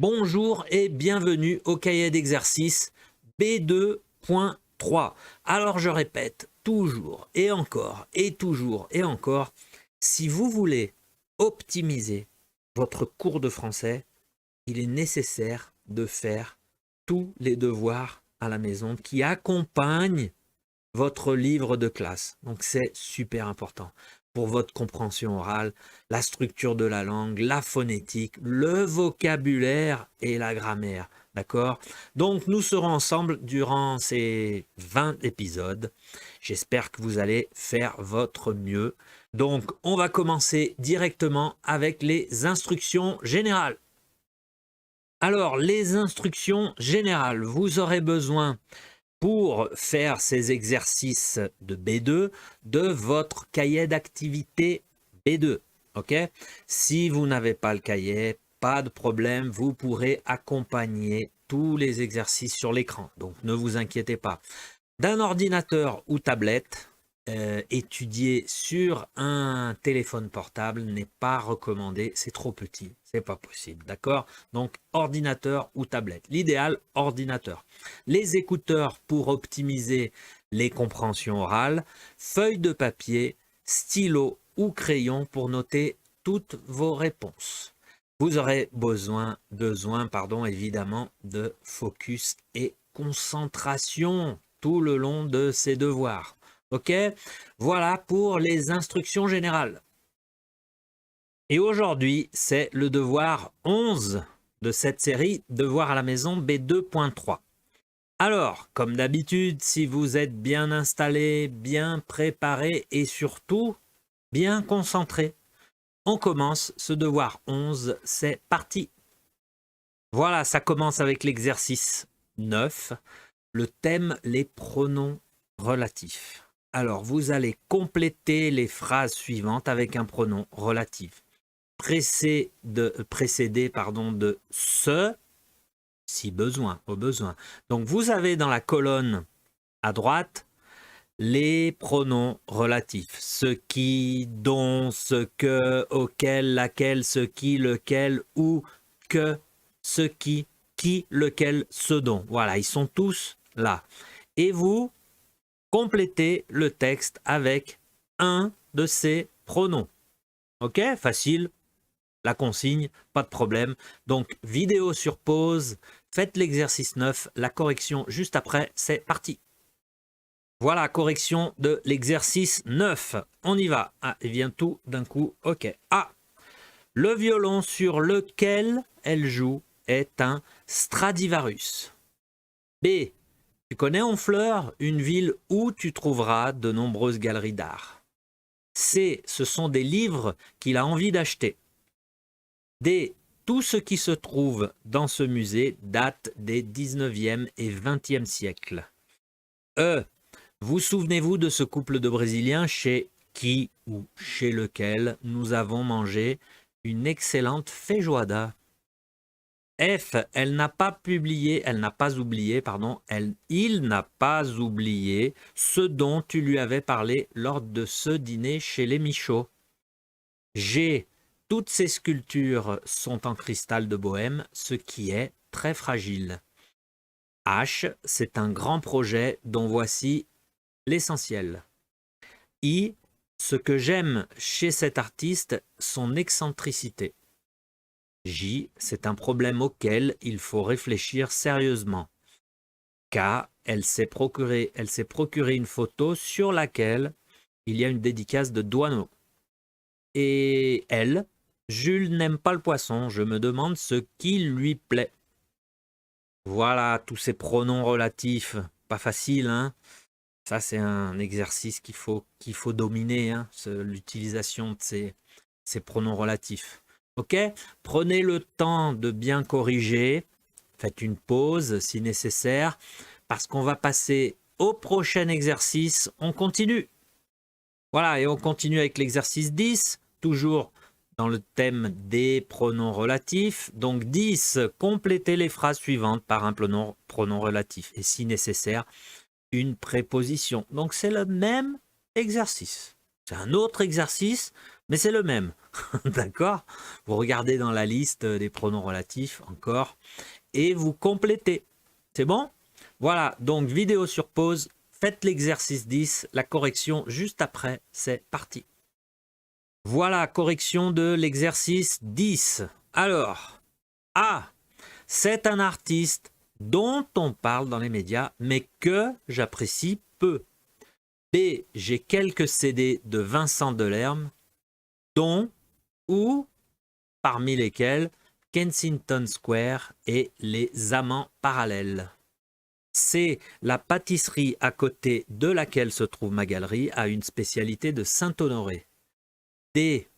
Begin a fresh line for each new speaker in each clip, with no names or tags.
Bonjour et bienvenue au cahier d'exercice B2.3. Alors je répète toujours et encore et toujours et encore, si vous voulez optimiser votre cours de français, il est nécessaire de faire tous les devoirs à la maison qui accompagnent votre livre de classe. Donc c'est super important pour votre compréhension orale, la structure de la langue, la phonétique, le vocabulaire et la grammaire. D'accord? Donc nous serons ensemble durant ces 20 épisodes. J'espère que vous allez faire votre mieux. Donc on va commencer directement avec les instructions générales. Alors les instructions générales, vous aurez besoin pour faire ces exercices de B2 de votre cahier d'activité B2. Ok? Si vous n'avez pas le cahier, pas de problème, vous pourrez accompagner tous les exercices sur l'écran. Donc ne vous inquiétez pas. D'un ordinateur ou tablette, étudier sur un téléphone portable n'est pas recommandé, c'est trop petit, c'est pas possible, d'accord? Donc ordinateur ou tablette, l'idéal ordinateur. Les écouteurs pour optimiser les compréhensions orales, feuille de papier, stylo ou crayon pour noter toutes vos réponses. Vous aurez besoin évidemment de focus et concentration tout le long de ces devoirs. Ok? Voilà pour les instructions générales. Et aujourd'hui, c'est le devoir 11 de cette série Devoir à la maison B2.3. Alors, comme d'habitude, si vous êtes bien installé, bien préparé et surtout bien concentré, on commence ce devoir 11, c'est parti. Voilà, ça commence avec l'exercice 9, le thème les pronoms relatifs. Alors, vous allez compléter les phrases suivantes avec un pronom relatif, précédé de ce, si besoin, au besoin. Donc, vous avez dans la colonne à droite les pronoms relatifs. Ce qui, dont, ce que, auquel, laquelle, ce qui, lequel, où, que, ce qui, lequel, ce dont. Voilà, ils sont tous là. Et vous complétez le texte avec un de ces pronoms. Ok, facile, la consigne, pas de problème. Donc, vidéo sur pause, faites l'exercice 9, la correction juste après, c'est parti. Voilà, correction de l'exercice 9. On y va. Ah, il vient tout d'un coup. Ok. A. Le violon sur lequel elle joue est un Stradivarius. B. Tu connais Honfleur, une ville où tu trouveras de nombreuses galeries d'art. C. Ce sont des livres qu'il a envie d'acheter. D. Tout ce qui se trouve dans ce musée date des 19e et 20e siècles. E. Vous souvenez-vous de ce couple de Brésiliens chez qui ou chez lequel nous avons mangé une excellente feijoada? F, il n'a pas oublié ce dont tu lui avais parlé lors de ce dîner chez les Michauds. G, toutes ces sculptures sont en cristal de Bohême, ce qui est très fragile. H, c'est un grand projet dont voici l'essentiel. I, ce que j'aime chez cet artiste, son excentricité. J, c'est un problème auquel il faut réfléchir sérieusement. K, elle s'est procuré une photo sur laquelle il y a une dédicace de Doisneau. Et L, Jules n'aime pas le poisson, je me demande ce qui lui plaît. Voilà, tous ces pronoms relatifs, pas facile, hein? Ça, c'est un exercice qu'il faut dominer, hein, l'utilisation de ces pronoms relatifs. Ok? Prenez le temps de bien corriger. Faites une pause si nécessaire, parce qu'on va passer au prochain exercice. On continue. Voilà, et on continue avec l'exercice 10, toujours dans le thème des pronoms relatifs. Donc 10, complétez les phrases suivantes par un pronom relatif. Et si nécessaire, une préposition. Donc c'est le même exercice. C'est un autre exercice, mais c'est le même. D'accord? Vous regardez dans la liste des pronoms relatifs encore et vous complétez. C'est bon? Voilà, donc vidéo sur pause. Faites l'exercice 10, la correction juste après, c'est parti. Voilà, correction de l'exercice 10. Alors, A, c'est un artiste dont on parle dans les médias, mais que j'apprécie peu. B, j'ai quelques CD de Vincent Delerme, dont ou parmi lesquels Kensington Square et Les Amants parallèles. C, la pâtisserie à côté de laquelle se trouve ma galerie a une spécialité de Saint-Honoré. D,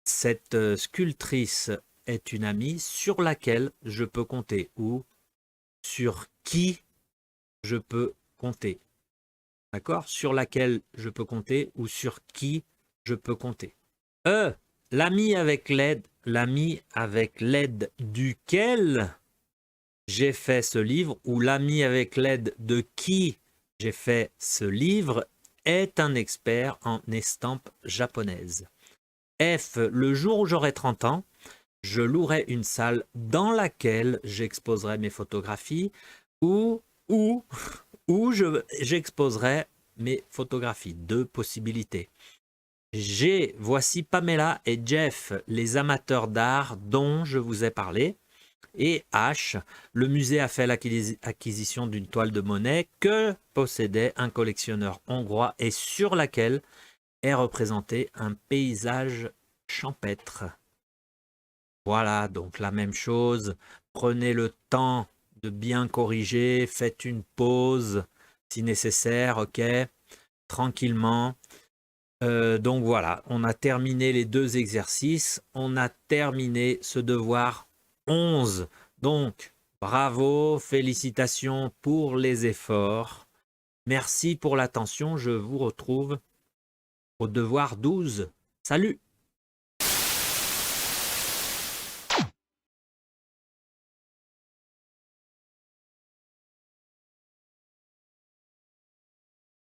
cette sculptrice est une amie sur laquelle je peux compter ou sur qui je peux compter. D'accord? Sur laquelle je peux compter ou sur qui je peux compter. E, l'ami avec l'aide duquel j'ai fait ce livre ou l'ami avec l'aide de qui j'ai fait ce livre est un expert en estampes japonaises. F, le jour où j'aurai 30 ans, je louerai une salle dans laquelle j'exposerai mes photographies ou j'exposerai mes photographies. 2 possibilités. G, voici Pamela et Jeff, les amateurs d'art dont je vous ai parlé. Et H, le musée a fait l'acquisition d'une toile de Monet que possédait un collectionneur hongrois et sur laquelle est représenté un paysage champêtre. Voilà, donc la même chose. Prenez le temps de bien corriger, faites une pause si nécessaire, ok, tranquillement. Donc voilà, on a terminé les 2 exercices, on a terminé ce devoir 11. Donc, bravo, félicitations pour les efforts. Merci pour l'attention, je vous retrouve au devoir 12. Salut!